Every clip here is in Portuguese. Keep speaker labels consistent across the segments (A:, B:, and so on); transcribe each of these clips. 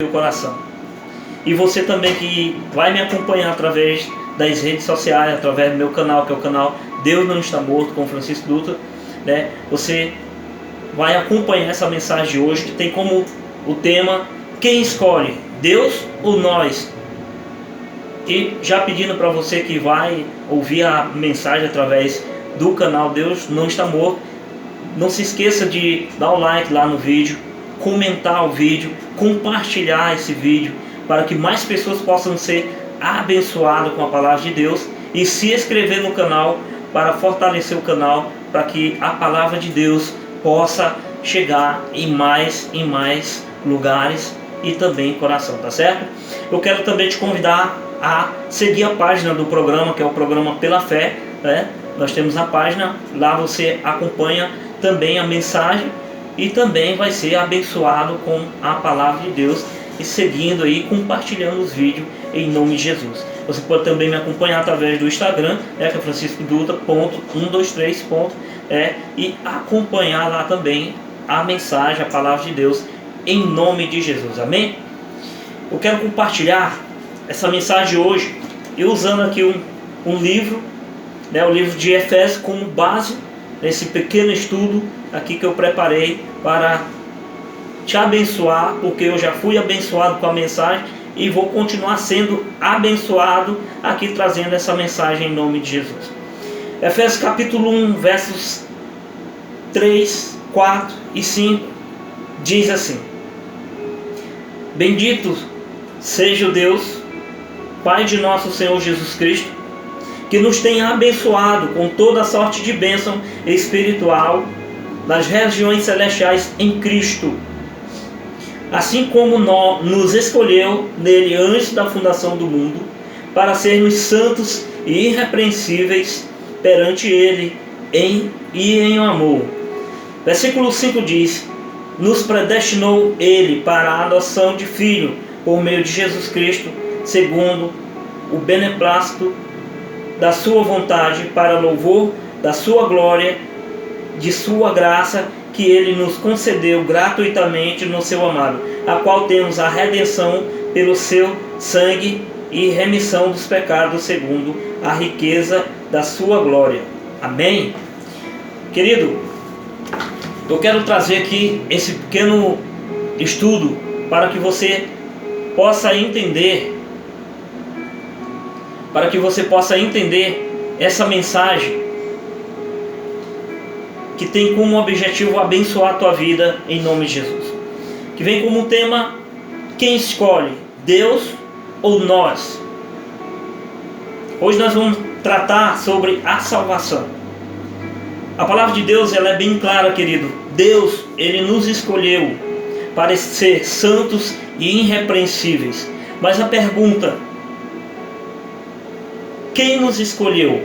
A: meu coração. E você também que vai me acompanhar através das redes sociais, através do meu canal, que é o canal Deus Não Está Morto, com Francisco Dutra, né? Você vai acompanhar essa mensagem de hoje, que tem como o tema: quem escolhe, Deus ou nós? E já pedindo para você que vai ouvir a mensagem através do canal Deus Não Está Morto, não se esqueça de dar o like lá no vídeo, comentar o vídeo, compartilhar esse vídeo, para que mais pessoas possam ser abençoadas com a palavra de Deus, e se inscrever no canal para fortalecer o canal, para que a palavra de Deus possa chegar em mais lugares e também coração, tá certo? Eu quero também te convidar a seguir a página do programa, que é o programa Pela Fé, né? Nós temos a página, lá você acompanha também a mensagem e também vai ser abençoado com a palavra de Deus, e seguindo aí, compartilhando os vídeos em nome de Jesus. Você pode também me acompanhar através do Instagram, que é franciscodutra.123. E acompanhar lá também a mensagem, a palavra de Deus, em nome de Jesus. Amém? Eu quero compartilhar essa mensagem hoje, e usando aqui um livro, o livro de Efésios, como base nesse pequeno estudo aqui que eu preparei para te abençoar, porque eu já fui abençoado com a mensagem e vou continuar sendo abençoado aqui, trazendo essa mensagem em nome de Jesus. Efésios capítulo 1, versos 3, 4 e 5 diz assim: bendito seja o Deus, Pai de nosso Senhor Jesus Cristo, que nos tem abençoado com toda sorte de bênção espiritual nas regiões celestiais em Cristo, assim como nos escolheu nele antes da fundação do mundo, para sermos santos e irrepreensíveis perante ele em amor. Versículo 5 diz: nos predestinou ele para a adoção de filho por meio de Jesus Cristo, segundo o beneplácito da sua vontade, para louvor da sua glória, de sua graça, que ele nos concedeu gratuitamente no seu amado, a qual temos a redenção pelo seu sangue e remissão dos pecados, segundo a riqueza da sua glória. Amém? Querido, eu quero trazer aqui esse pequeno estudo para que você possa entender, essa mensagem que tem como objetivo abençoar a tua vida em nome de Jesus, que vem como tema: quem escolhe, Deus ou nós? Hoje nós vamos tratar sobre a salvação. A palavra de Deus, ela é bem clara, querido. Deus, ele nos escolheu para ser santos e irrepreensíveis. Mas a pergunta: quem nos escolheu?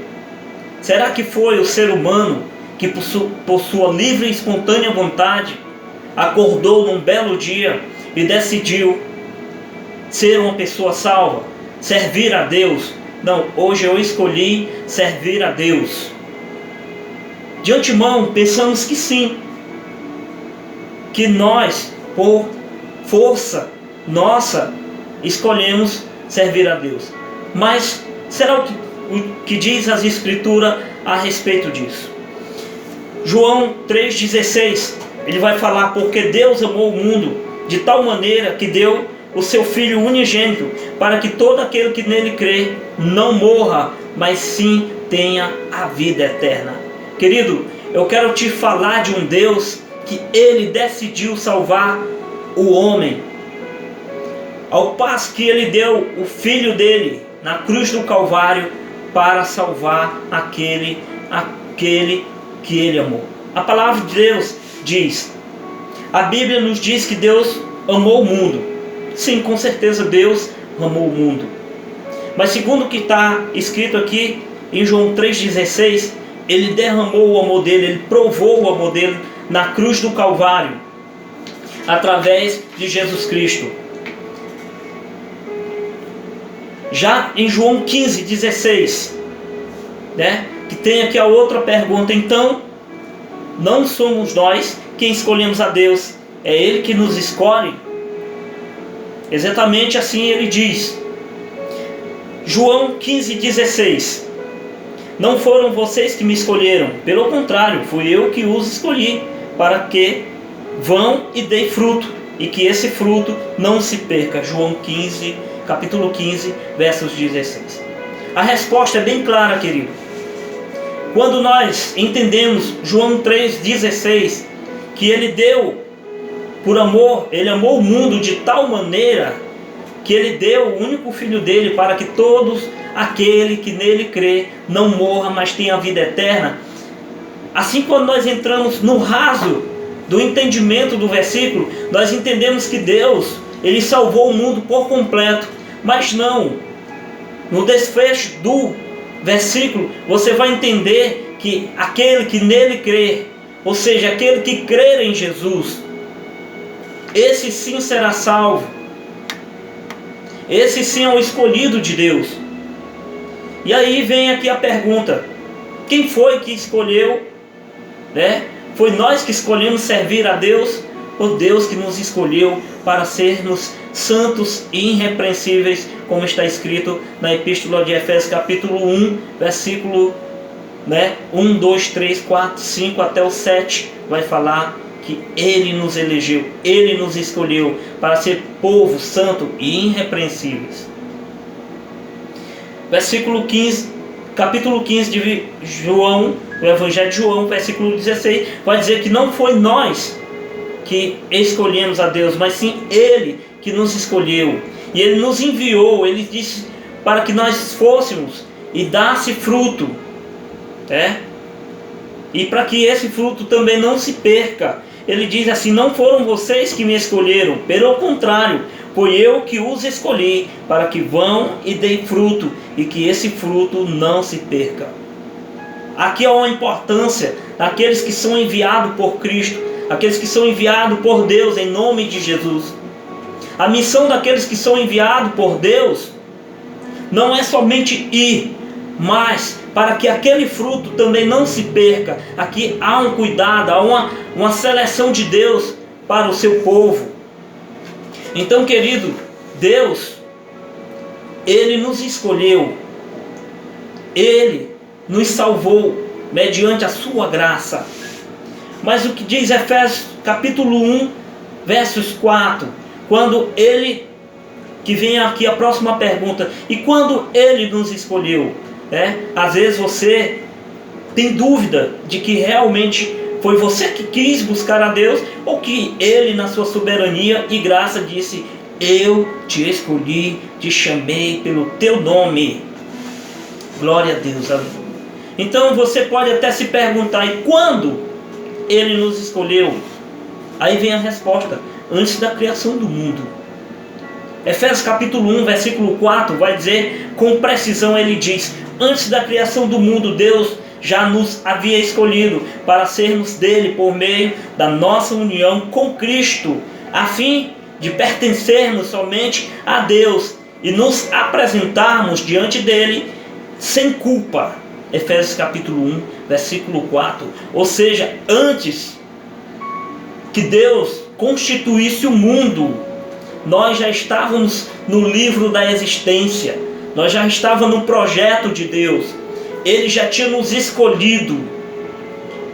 A: Será que foi o ser humano que por sua livre e espontânea vontade acordou num belo dia e decidiu ser uma pessoa salva, servir a Deus? Não, hoje eu escolhi servir a Deus. De antemão pensamos que sim, que nós, por força nossa, escolhemos servir a Deus. Mas será o que diz as Escrituras a respeito disso? João 3,16, ele vai falar: porque Deus amou o mundo de tal maneira que deu o seu Filho unigênito, para que todo aquele que nele crê não morra, mas sim tenha a vida eterna. Querido, eu quero te falar de um Deus que ele decidiu salvar o homem, ao passo que ele deu o Filho dele na cruz do Calvário para salvar aquele que ele amou. A palavra de Deus diz, a Bíblia nos diz que Deus amou o mundo. Sim, com certeza Deus amou o mundo. Mas segundo o que está escrito aqui em João 3,16, ele derramou o amor dele, ele provou o amor dele na cruz do Calvário, através de Jesus Cristo. Já em João 15,16, que tem aqui a outra pergunta: então, não somos nós quem escolhemos a Deus, é Ele que nos escolhe? Exatamente assim ele diz. João 15,16. Não foram vocês que me escolheram, pelo contrário, fui eu que os escolhi, para que vão e deem fruto, e que esse fruto não se perca. João 15, capítulo 15, versos 16. A resposta é bem clara, querido. Quando nós entendemos João 3,16, que ele deu por amor, ele amou o mundo de tal maneira que ele deu o único filho dele para que todos aquele que nele crê não morra, mas tenha a vida eterna. Assim, quando nós entramos no raso do entendimento do versículo, nós entendemos que Deus, ele salvou o mundo por completo. Mas não, no desfecho do versículo, você vai entender que aquele que nele crê, ou seja, aquele que crer em Jesus, esse sim será salvo. Esse sim é o escolhido de Deus. E aí vem aqui a pergunta: quem foi que escolheu, né? Foi nós que escolhemos servir a Deus, ou Deus que nos escolheu para sermos santos e irrepreensíveis, como está escrito na Epístola de Efésios capítulo 1, versículo 1, 2, 3, 4, 5 até o 7, vai falar que Ele nos elegeu, Ele nos escolheu para ser povo santo e irrepreensíveis. Versículo 15, capítulo 15 de João, o Evangelho de João, versículo 16, vai dizer que não foi nós que escolhemos a Deus, mas sim Ele que nos escolheu. E Ele nos enviou, Ele disse para que nós fôssemos e desse fruto, e para que esse fruto também não se perca. Ele diz assim: não foram vocês que me escolheram, pelo contrário, foi eu que os escolhi, para que vão e deem fruto, e que esse fruto não se perca. Aqui há uma importância daqueles que são enviados por Cristo, aqueles que são enviados por Deus em nome de Jesus. A missão daqueles que são enviados por Deus não é somente ir, mas para que aquele fruto também não se perca. Aqui há um cuidado, há uma seleção de Deus para o seu povo. Então, querido, Deus, Ele nos escolheu, Ele nos salvou mediante a sua graça. Mas o que diz Efésios capítulo 1, versos 4, quando Ele, que vem aqui a próxima pergunta, e quando Ele nos escolheu? Às vezes você tem dúvida de que realmente foi você que quis buscar a Deus, ou que Ele, na sua soberania e graça, disse: eu te escolhi, te chamei pelo teu nome. Glória a Deus, aleluia. Então você pode até se perguntar: e quando Ele nos escolheu? Aí vem a resposta: antes da criação do mundo. Efésios capítulo 1, versículo 4 vai dizer com precisão, ele diz: antes da criação do mundo, Deus já nos havia escolhido para sermos dele por meio da nossa união com Cristo, a fim de pertencermos somente a Deus e nos apresentarmos diante dele sem culpa. Efésios capítulo 1, versículo 4. Ou seja, antes que Deus constituísse o mundo, nós já estávamos no livro da existência, nós já estávamos no projeto de Deus. Ele já tinha nos escolhido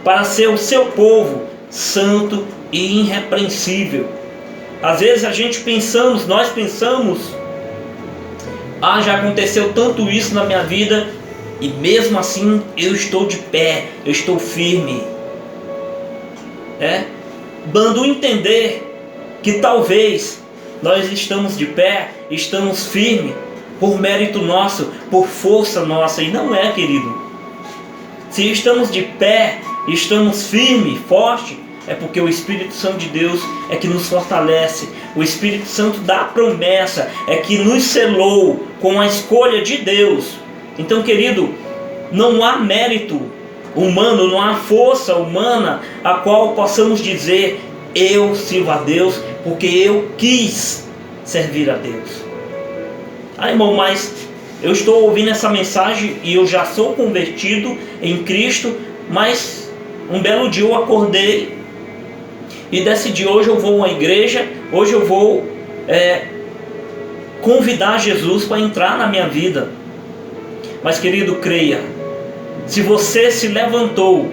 A: para ser o seu povo santo e irrepreensível. Às vezes nós pensamos: já aconteceu tanto isso na minha vida, e mesmo assim eu estou de pé, eu estou firme. Dando a entender que talvez nós estamos de pé, estamos firmes por mérito nosso, por força nossa, e não é, querido. Se estamos de pé, estamos firmes, fortes, é porque o Espírito Santo de Deus é que nos fortalece. O Espírito Santo da promessa é que nos selou com a escolha de Deus. Então, querido, não há mérito humano, não há força humana a qual possamos dizer: eu sirvo a Deus porque eu quis servir a Deus. Irmão, mas eu estou ouvindo essa mensagem e eu já sou convertido em Cristo, mas um belo dia eu acordei e decidi: hoje eu vou a uma igreja, hoje eu vou convidar Jesus para entrar na minha vida. Mas, querido, creia, se você se levantou,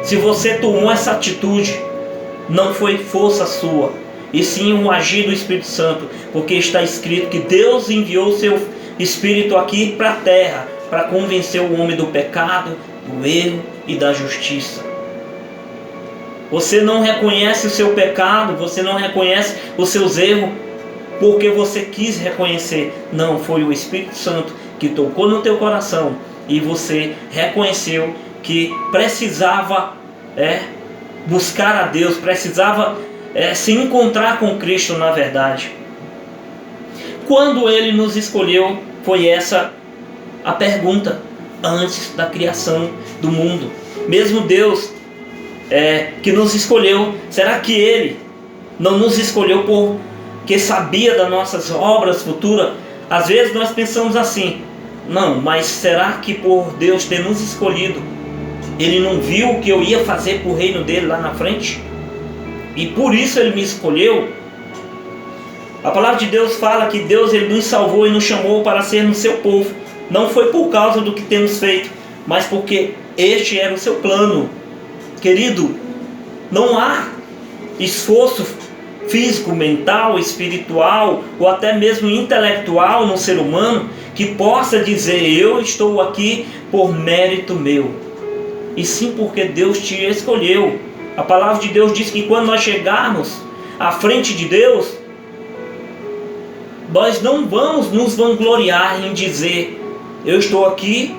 A: se você tomou essa atitude, não foi força sua, e sim um agir do Espírito Santo, porque está escrito que Deus enviou o seu Espírito aqui para a terra, para convencer o homem do pecado, do erro e da justiça. Você não reconhece o seu pecado, você não reconhece os seus erros, porque você quis reconhecer. Não, foi o Espírito Santo que tocou no teu coração, e você reconheceu que precisava buscar a Deus, precisava se encontrar com Cristo na verdade. Quando Ele nos escolheu, foi essa a pergunta, antes da criação do mundo. Mesmo Deus que nos escolheu, será que Ele não nos escolheu porque sabia das nossas obras futuras? Às vezes nós pensamos assim, não, mas será que por Deus ter nos escolhido, Ele não viu o que eu ia fazer para o reino dele lá na frente? E por isso Ele me escolheu? A palavra de Deus fala que Deus Ele nos salvou e nos chamou para sermos seu povo. Não foi por causa do que temos feito, mas porque este era o seu plano. Querido, não há esforço físico, mental, espiritual ou até mesmo intelectual no ser humano que possa dizer, eu estou aqui por mérito meu, e sim porque Deus te escolheu. A palavra de Deus diz que quando nós chegarmos à frente de Deus, nós não vamos nos vangloriar em dizer, eu estou aqui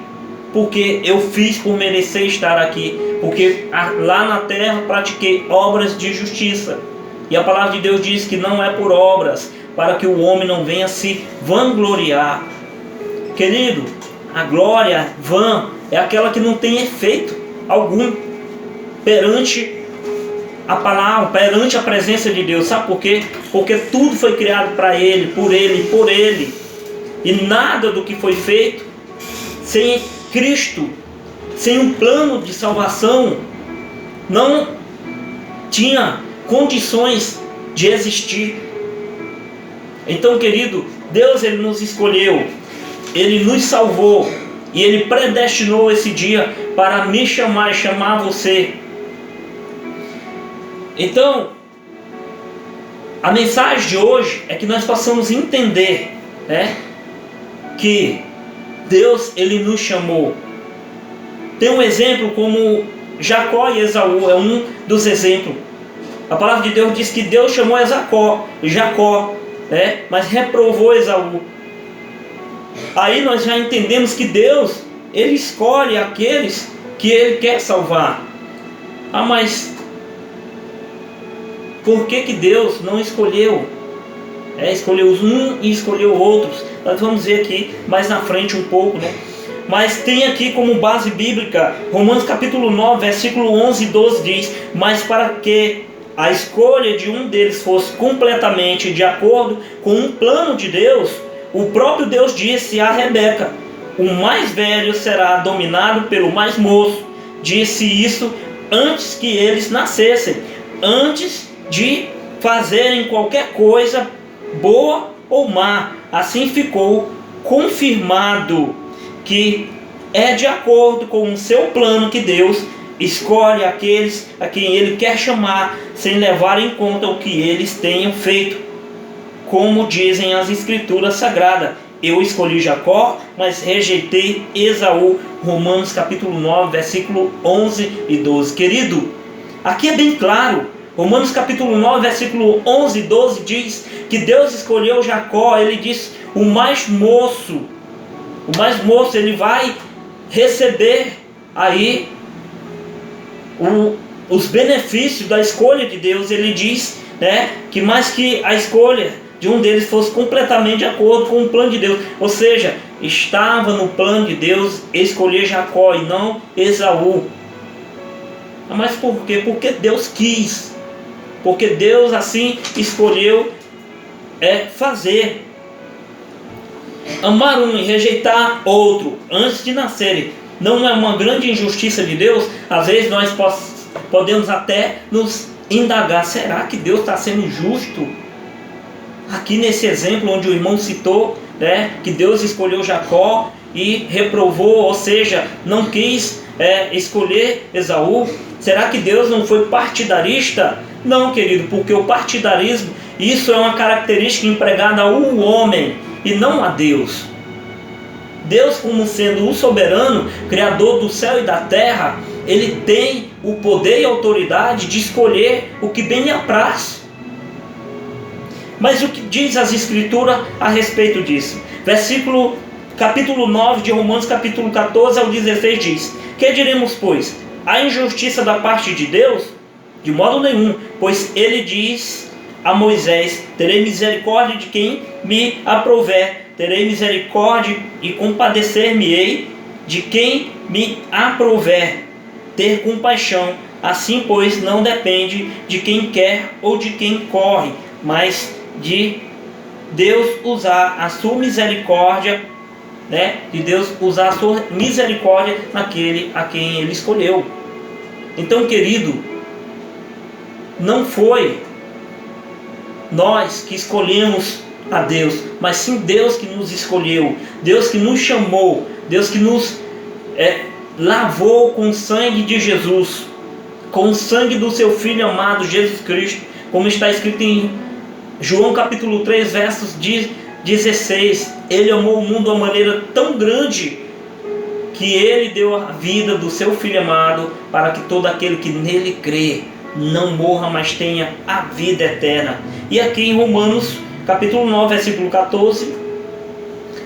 A: porque eu fiz por merecer estar aqui, porque lá na terra pratiquei obras de justiça. E a palavra de Deus diz que não é por obras, para que o homem não venha se vangloriar. Querido, a glória vã é aquela que não tem efeito algum perante a palavra, perante a presença de Deus. Sabe por quê? Porque tudo foi criado para Ele, por Ele e por Ele. E nada do que foi feito sem Cristo, sem um plano de salvação, não tinha condições de existir. Então, querido, Deus Ele nos escolheu, Ele nos salvou, e Ele predestinou esse dia para me chamar e chamar você. Então, a mensagem de hoje é que nós possamos entender que Deus Ele nos chamou. Tem um exemplo como Jacó e Esaú, é um dos exemplos. A palavra de Deus diz que Deus chamou Jacó, mas reprovou Esaú. Aí nós já entendemos que Deus, Ele escolhe aqueles que Ele quer salvar. Mas por que Deus não escolheu? Escolheu um e escolheu outros. Nós vamos ver aqui mais na frente um pouco, Mas tem aqui como base bíblica, Romanos capítulo 9, versículo 11 e 12 diz, mas para que a escolha de um deles fosse completamente de acordo com um plano de Deus, o próprio Deus disse a Rebeca, o mais velho será dominado pelo mais moço. Disse isso antes que eles nascessem, antes de fazerem qualquer coisa boa ou má. Assim ficou confirmado que é de acordo com o seu plano que Deus escolhe aqueles a quem Ele quer chamar, sem levar em conta o que eles tenham feito. Como dizem as Escrituras Sagradas, eu escolhi Jacó, mas rejeitei Esaú. Romanos capítulo 9, versículo 11 e 12. Querido, aqui é bem claro. Romanos capítulo 9, versículo 11 e 12 diz que Deus escolheu Jacó. Ele diz, o mais moço, ele vai receber aí os benefícios da escolha de Deus. Ele diz que mais que a escolha de um deles fosse completamente de acordo com o plano de Deus. Ou seja, estava no plano de Deus escolher Jacó e não Esaú. Mas por quê? Porque Deus quis. Porque Deus assim escolheu fazer. Amar um e rejeitar outro antes de nascerem não é uma grande injustiça de Deus? Às vezes nós podemos até nos indagar, será que Deus está sendo justo? aqui nesse exemplo onde o irmão citou, né, que Deus escolheu Jacó e reprovou, ou seja, não quis escolher Esaú. Será que Deus não foi partidarista? Não, querido, porque o partidarismo, isso é uma característica empregada ao homem e não a Deus. Deus, como sendo o soberano, criador do céu e da terra, ele tem o poder e a autoridade de escolher o que bem lhe apraz. Mas o que diz as Escrituras a respeito disso? Capítulo 9 de Romanos, capítulo 14 ao 16 diz: que diremos, pois? A injustiça da parte de Deus? De modo nenhum, pois ele diz a Moisés: terei misericórdia de quem me aprouver, terei misericórdia e compadecer-me-ei de quem me aprouver, ter compaixão. Assim, pois, não depende de quem quer ou de quem corre, mas de Deus usar a sua misericórdia, né? De Deus usar a sua misericórdia naquele a quem ele escolheu. Então, querido, não foi nós que escolhemos a Deus, mas sim Deus que nos escolheu, Deus que nos chamou, Deus que nos lavou com o sangue de Jesus, com o sangue do seu Filho amado Jesus Cristo, como está escrito em João capítulo 3, versos 16. Ele amou o mundo de uma maneira tão grande que ele deu a vida do seu Filho amado, para que todo aquele que nele crê não morra, mas tenha a vida eterna. E aqui em Romanos capítulo 9, versículo 14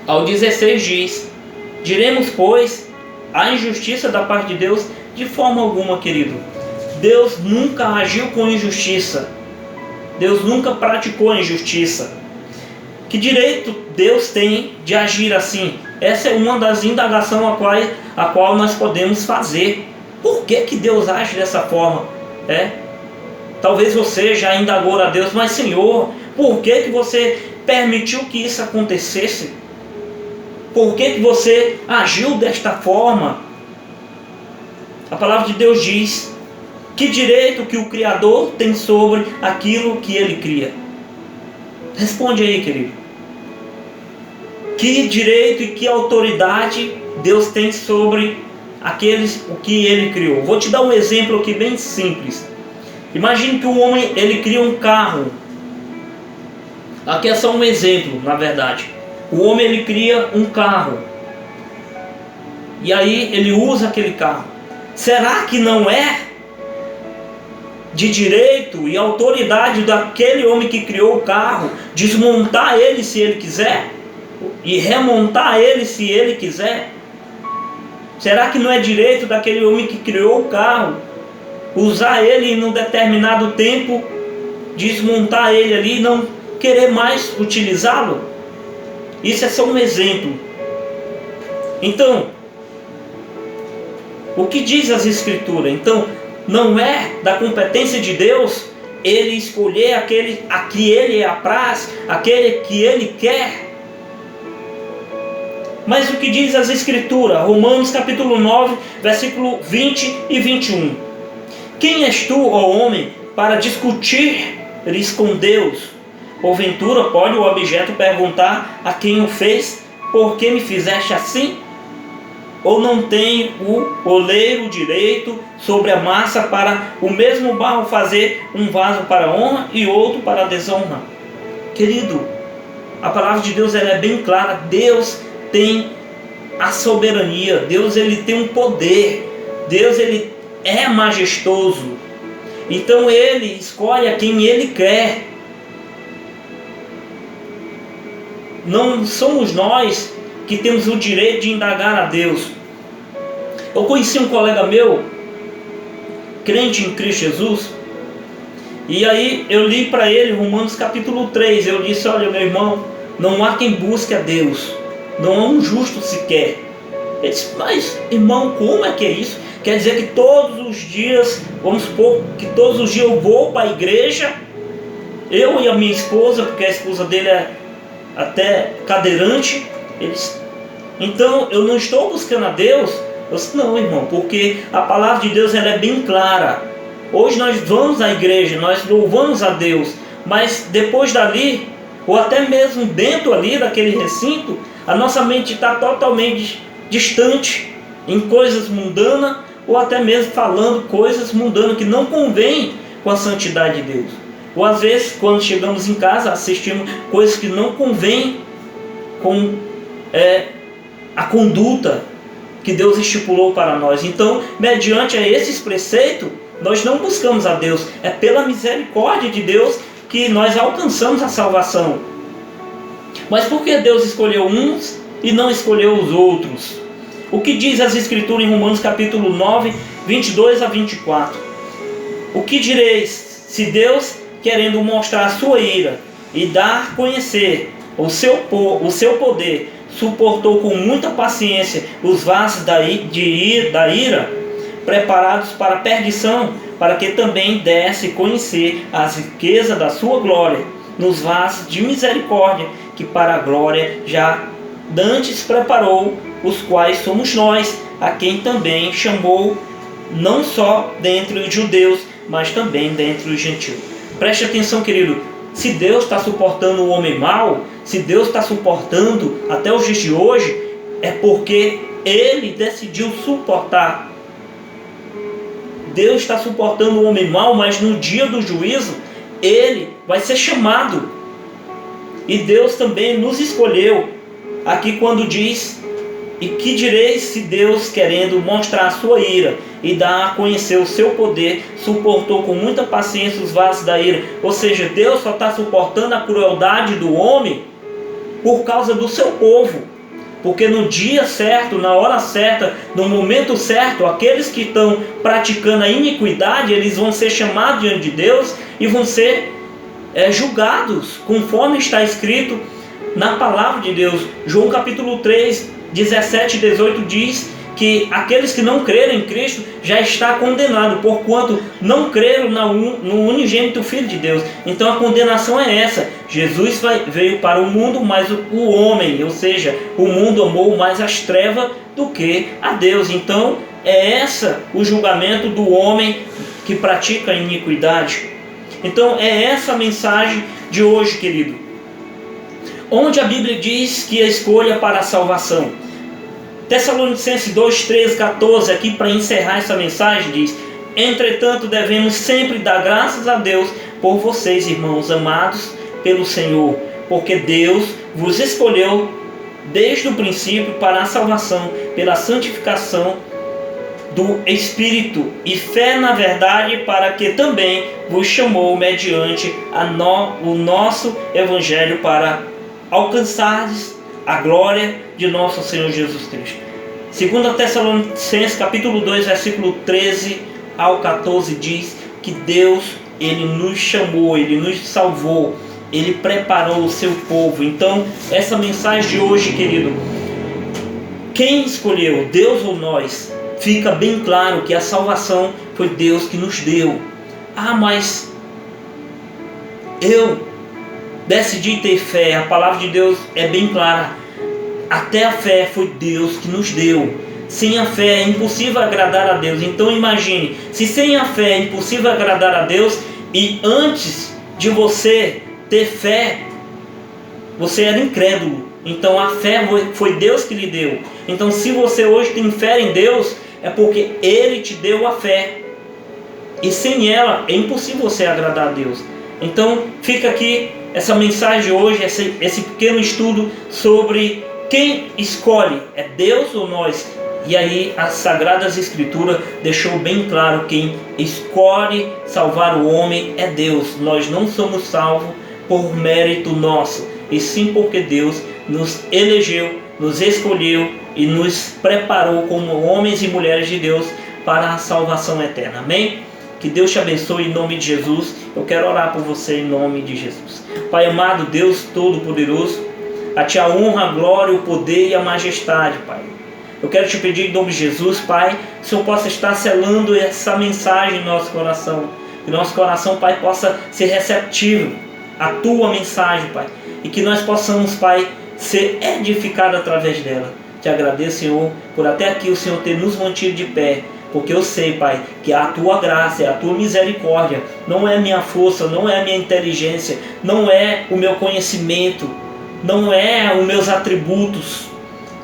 A: ao 16 diz: diremos, pois, a injustiça da parte de Deus? De forma alguma, querido. Deus nunca agiu com injustiça. Deus nunca praticou a injustiça. Que direito Deus tem de agir assim? Essa é uma das indagações a qual nós podemos fazer. Por que Deus age dessa forma? Talvez você já indagou a Deus: mas Senhor, por que você permitiu que isso acontecesse? Por que você agiu desta forma? A palavra de Deus diz: que direito que o Criador tem sobre aquilo que ele cria? Responde aí, querido. Que direito e que autoridade Deus tem sobre aqueles o que ele criou? Vou te dar um exemplo aqui bem simples. Imagine que um homem, ele cria um carro. Aqui é só um exemplo, na verdade. O homem, ele cria um carro. E aí ele usa aquele carro. Será que não é de direito e autoridade daquele homem que criou o carro desmontar ele se ele quiser e remontar ele se ele quiser? Será que não é direito daquele homem que criou o carro usar ele em um determinado tempo, desmontar ele ali e não querer mais utilizá-lo? Isso é só um exemplo. Então, o que diz as Escrituras? Então, não é da competência de Deus ele escolher aquele a que ele apraz, aquele que ele quer. Mas o que diz as Escrituras? Romanos capítulo 9, versículo 20 e 21. Quem és tu, ó homem, para discutires com Deus? Porventura pode o objeto perguntar a quem o fez: por que me fizeste assim? Ou não tem o oleiro direito sobre a massa para o mesmo barro fazer um vaso para honra e outro para desonra? Querido, a palavra de Deus ela é bem clara. Deus tem a soberania. Deus ele tem um poder. Deus ele é majestoso. Então ele escolhe a quem ele quer. Não somos nós que temos o direito de indagar a Deus. Eu conheci um colega meu, crente em Cristo Jesus, e aí eu li para ele Romanos capítulo 3. Eu disse: olha, meu irmão, não há quem busque a Deus, não há um justo sequer. Ele disse: mas irmão, como é que é isso? Quer dizer que todos os dias, vamos supor que todos os dias eu vou para a igreja, eu e a minha esposa, porque a esposa dele é até cadeirante. Ele disse: então eu não estou buscando a Deus? Eu disse: não, irmão, porque a palavra de Deus ela é bem clara. Hoje nós vamos à igreja, nós louvamos a Deus, mas depois dali ou até mesmo dentro ali daquele recinto, a nossa mente está totalmente distante em coisas mundanas, ou até mesmo falando coisas mundanas que não convêm com a santidade de Deus. Ou às vezes, quando chegamos em casa, assistimos coisas que não convêm com a conduta que Deus estipulou para nós. Então, mediante esses preceitos, nós não buscamos a Deus. É pela misericórdia de Deus que nós alcançamos a salvação. Mas por que Deus escolheu uns e não escolheu os outros? O que diz as Escrituras em Romanos capítulo 9, 22 a 24? O que direis se Deus, querendo mostrar a sua ira e dar a conhecer o seu poder, suportou com muita paciência os vasos da ira, preparados para a perdição, para que também desse conhecer as riquezas da sua glória, nos vasos de misericórdia, que para a glória já dantes preparou, os quais somos nós, a quem também chamou, não só dentre os judeus, mas também dentre os gentios. Preste atenção, querido. Se Deus está suportando o homem mau, se Deus está suportando até os dias de hoje, é porque Ele decidiu suportar. Deus está suportando o homem mau, mas no dia do juízo, ele vai ser chamado. E Deus também nos escolheu. Aqui quando diz: e que direis se Deus, querendo mostrar a sua ira e dar a conhecer o seu poder, suportou com muita paciência os vasos da ira? Ou seja, Deus só está suportando a crueldade do homem por causa do seu povo. Porque no dia certo, na hora certa, no momento certo, aqueles que estão praticando a iniquidade, eles vão ser chamados diante de Deus e vão ser julgados, conforme está escrito na palavra de Deus. João capítulo 3, 17 e 18 diz que aqueles que não creram em Cristo já está condenado, porquanto não creram no unigênito Filho de Deus. Então a condenação é essa: Jesus veio para o mundo, mas o homem, ou seja, o mundo amou mais as trevas do que a Deus. Então é essa o julgamento do homem que pratica a iniquidade. Então é essa a mensagem de hoje, querido, onde a Bíblia diz que a escolha para a salvação. Tessalonicenses 2, 13, 14, aqui para encerrar essa mensagem, diz: entretanto, devemos sempre dar graças a Deus por vocês, irmãos amados pelo Senhor, porque Deus vos escolheu desde o princípio para a salvação, pela santificação do Espírito e fé na verdade, para que também vos chamou mediante o nosso Evangelho, para alcançardes a glória de nosso Senhor Jesus Cristo. 2 Tessalonicenses capítulo 2, versículo 13 ao 14 diz que Deus, Ele nos chamou, Ele nos salvou, Ele preparou o seu povo. Então, essa mensagem de hoje, querido, quem escolheu, Deus ou nós? Fica bem claro que a salvação foi Deus que nos deu. Mas eu decidi ter fé. A palavra de Deus é bem clara. Até a fé foi Deus que nos deu. Sem a fé é impossível agradar a Deus. Então imagine, se sem a fé é impossível agradar a Deus, e antes de você ter fé, você era incrédulo. Então a fé foi Deus que lhe deu. Então se você hoje tem fé em Deus, é porque Ele te deu a fé. E sem ela é impossível você agradar a Deus. Então fica aqui essa mensagem de hoje, esse pequeno estudo sobre quem escolhe, é Deus ou nós? E aí as Sagradas Escrituras deixou bem claro: quem escolhe salvar o homem é Deus. Nós não somos salvos por mérito nosso, e sim porque Deus nos elegeu, nos escolheu e nos preparou como homens e mulheres de Deus para a salvação eterna. Amém? Que Deus te abençoe em nome de Jesus. Eu quero orar por você em nome de Jesus. Pai amado, Deus Todo-Poderoso, a Ti a honra, a glória, o poder e a majestade, Pai. Eu quero te pedir em nome de Jesus, Pai, que o Senhor possa estar selando essa mensagem em nosso coração. Que nosso coração, Pai, possa ser receptivo à Tua mensagem, Pai. E que nós possamos, Pai, ser edificados através dela. Te agradeço, Senhor, por até aqui o Senhor ter nos mantido de pé, porque eu sei, Pai, que é a Tua graça, é a Tua misericórdia, não é a minha força, não é a minha inteligência, não é o meu conhecimento, não é os meus atributos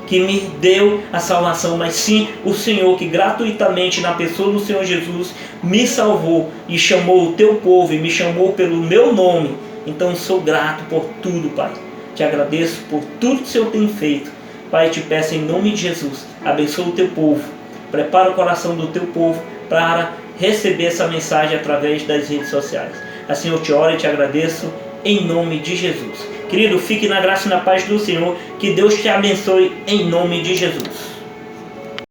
A: que me deu a salvação, mas sim o Senhor, que gratuitamente na pessoa do Senhor Jesus me salvou e chamou o Teu povo e me chamou pelo meu nome. Então sou grato por tudo, Pai. Te agradeço por tudo que o Senhor tem feito. Pai, te peço em nome de Jesus, abençoa o Teu povo, prepara o coração do Teu povo para receber essa mensagem através das redes sociais. Assim eu te oro e te agradeço em nome de Jesus. Querido, fique na graça e na paz do Senhor. Que Deus te abençoe em nome de Jesus.